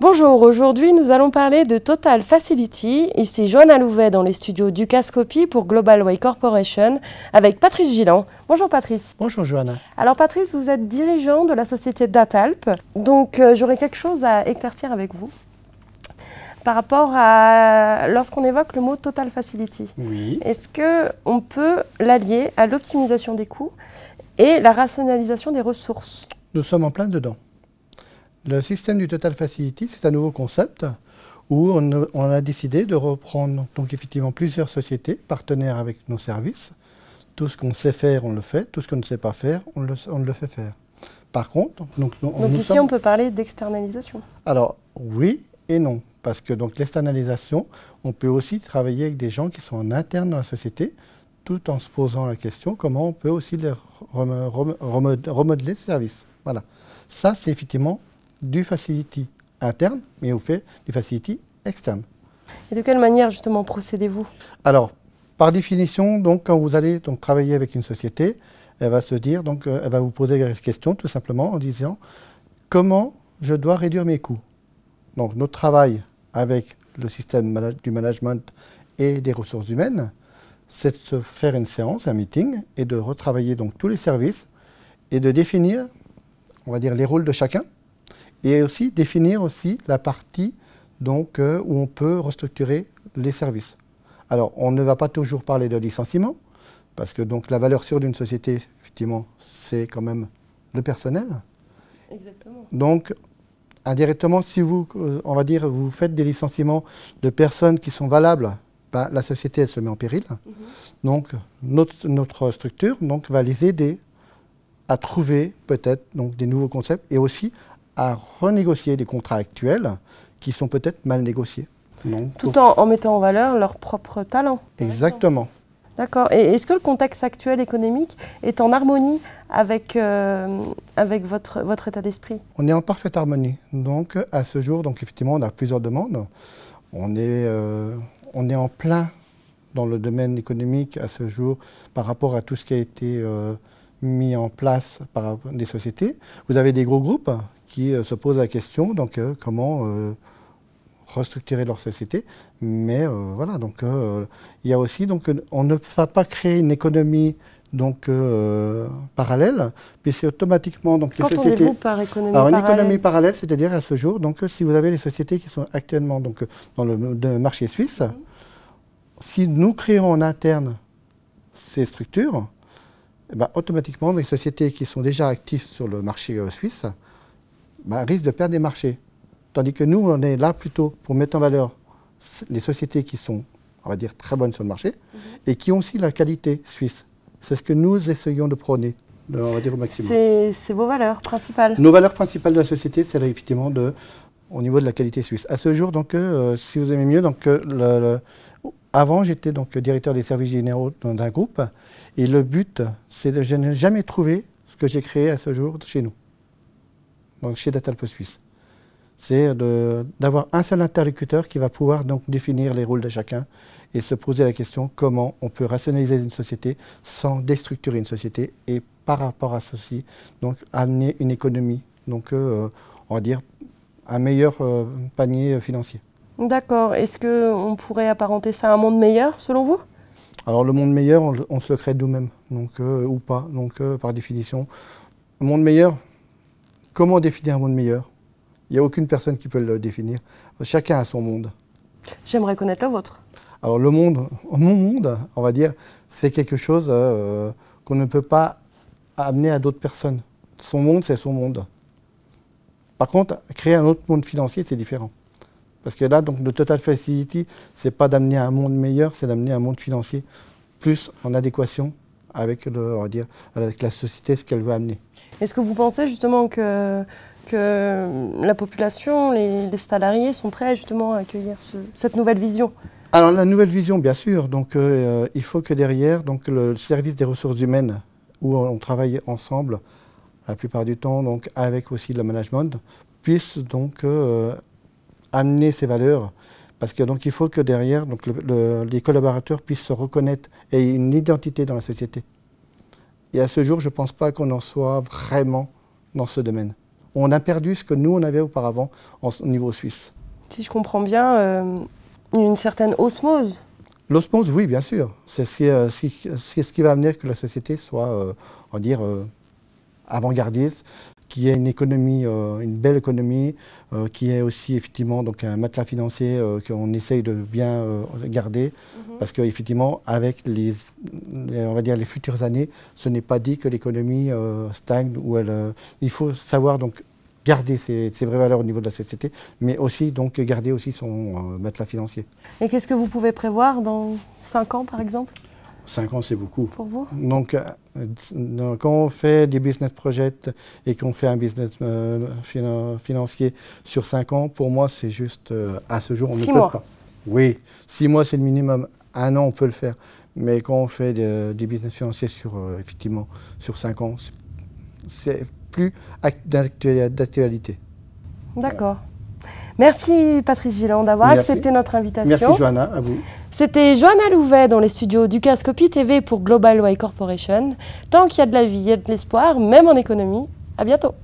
Bonjour, aujourd'hui nous allons parler de Total Facility. Ici Johanna Louvet dans les studios Ducascopy pour Global Way Corporation avec Patrice Gillan. Bonjour Patrice. Bonjour Johanna. Alors Patrice, vous êtes dirigeant de la société Datalp. Donc j'aurais quelque chose à éclaircir avec vous par rapport à lorsqu'on évoque le mot Total Facility. Oui. Est-ce qu'on peut l'allier à l'optimisation des coûts et la rationalisation des ressources? Nous sommes en plein dedans. Le système du Total Facility, c'est un nouveau concept où on a décidé de reprendre donc effectivement plusieurs sociétés partenaires avec nos services. Tout ce qu'on sait faire, on le fait. Tout ce qu'on ne sait pas faire, on le fait faire. Par contre, donc ici on peut parler d'externalisation. Alors oui et non, parce que donc l'externalisation, on peut aussi travailler avec des gens qui sont en interne dans la société, tout en se posant la question comment on peut aussi les remodeler ce service. Voilà. Ça, c'est effectivement du facility interne, mais on fait du facility externe. Et de quelle manière justement procédez-vous? Alors, par définition, donc, quand vous allez donc, travailler avec une société, elle va se dire, donc, elle va vous poser la question tout simplement en disant comment je dois réduire mes coûts. Donc notre travail avec le système du management et des ressources humaines, c'est de faire une séance, un meeting, et de retravailler donc tous les services et de définir, on va dire, les rôles de chacun, et aussi définir aussi la partie donc, où on peut restructurer les services. Alors, on ne va pas toujours parler de licenciement, parce que donc, la valeur sûre d'une société, effectivement, c'est quand même le personnel. Exactement. Donc, indirectement, si vous, on va dire, vous faites des licenciements de personnes qui sont valables, ben, la société, elle se met en péril. Donc, notre structure donc, va les aider à trouver peut-être donc, des nouveaux concepts et aussi à renégocier des contrats actuels qui sont peut-être mal négociés. Donc, tout en mettant en valeur leurs propres talents. Exactement. D'accord. Et est-ce que le contexte actuel économique est en harmonie avec, avec votre état d'esprit? On est en parfaite harmonie. Donc, à ce jour, donc, effectivement, on a plusieurs demandes. On est en plein dans le domaine économique à ce jour par rapport à tout ce qui a été mis en place par des sociétés. Vous avez des gros groupes qui se posent la question, donc comment restructurer leur société. Mais voilà, donc il y a aussi, donc on ne va pas créer une économie donc parallèle, puisque automatiquement donc les sociétés. Qu'entendez-vous par économie parallèle? Alors une économie parallèle, c'est-à-dire à ce jour, donc si vous avez les sociétés qui sont actuellement donc dans le marché suisse, si nous créons en interne ces structures, eh ben, automatiquement les sociétés qui sont déjà actives sur le marché suisse risquent de perdre des marchés. Tandis que nous, on est là plutôt pour mettre en valeur les sociétés qui sont, on va dire, très bonnes sur le marché et qui ont aussi la qualité suisse. C'est ce que nous essayons de prôner, on va dire au maximum. C'est vos valeurs principales? Nos valeurs principales de la société, c'est effectivement au niveau de la qualité suisse. À ce jour, donc, si vous aimez mieux, donc, avant, j'étais donc directeur des services généraux d'un groupe et le but, c'est de je n'ai jamais trouvé ce que j'ai créé à ce jour chez nous, donc chez Datalp Suisse. C'est d'avoir un seul interlocuteur qui va pouvoir donc définir les rôles de chacun et se poser la question comment on peut rationaliser une société sans déstructurer une société et par rapport à ceci, donc amener une économie, donc on va dire un meilleur panier financier. D'accord. Est-ce qu'on pourrait apparenter ça à un monde meilleur selon vous? Alors le monde meilleur, on se le crée nous-mêmes, donc ou pas, donc par définition. Un monde meilleur, comment définir un monde meilleur? Il n'y a aucune personne qui peut le définir. Chacun a son monde. J'aimerais connaître le vôtre. Alors le monde, mon monde, on va dire, c'est quelque chose qu'on ne peut pas amener à d'autres personnes. Son monde, c'est son monde. Par contre, créer un autre monde financier, c'est différent. Parce que là, donc, le Total Facility, ce n'est pas d'amener un monde meilleur, c'est d'amener un monde financier plus en adéquation avec, on va dire, avec la société, ce qu'elle veut amener. Est-ce que vous pensez justement que la population, les salariés sont prêts justement à accueillir cette nouvelle vision? Alors la nouvelle vision, bien sûr. Donc il faut que derrière, donc le service des ressources humaines, où on travaille ensemble, la plupart du temps, donc avec aussi le management, puisse donc amener ces valeurs. Parce que donc il faut que derrière, donc les collaborateurs puissent se reconnaître et aient une identité dans la société. Et à ce jour, je ne pense pas qu'on en soit vraiment dans ce domaine. on a perdu ce que nous, on avait auparavant au niveau suisse. Si je comprends bien, une certaine osmose. L'osmose, oui, bien sûr. C'est ce qui va amener que la société soit, on va dire, avant-gardiste, qui ait une économie, une belle économie, qui ait aussi effectivement donc un matelas financier qu'on essaye de bien garder, parce qu'effectivement avec on va dire les futures années, ce n'est pas dit que l'économie stagne ou il faut savoir donc garder ses vraies valeurs au niveau de la société, mais aussi donc garder aussi son matelas financier. Et qu'est-ce que vous pouvez prévoir dans 5 ans par exemple? 5 ans, c'est beaucoup. Pour vous? Donc, quand on fait des business projects et qu'on fait un business financier sur 5 ans, pour moi, c'est juste, à ce jour, on ne peut pas. Oui, 6 mois, c'est le minimum. 1 an, on peut le faire. Mais quand on fait des business financiers sur, effectivement, sur 5 ans, c'est plus d'actualité. D'accord. Merci Patrice Gilland d'avoir accepté notre invitation. Merci Johanna, à vous. C'était Johanna Louvet dans les studios Dukascopy TV pour Global Way Corporation. Tant qu'il y a de la vie, il y a de l'espoir, même en économie. À bientôt.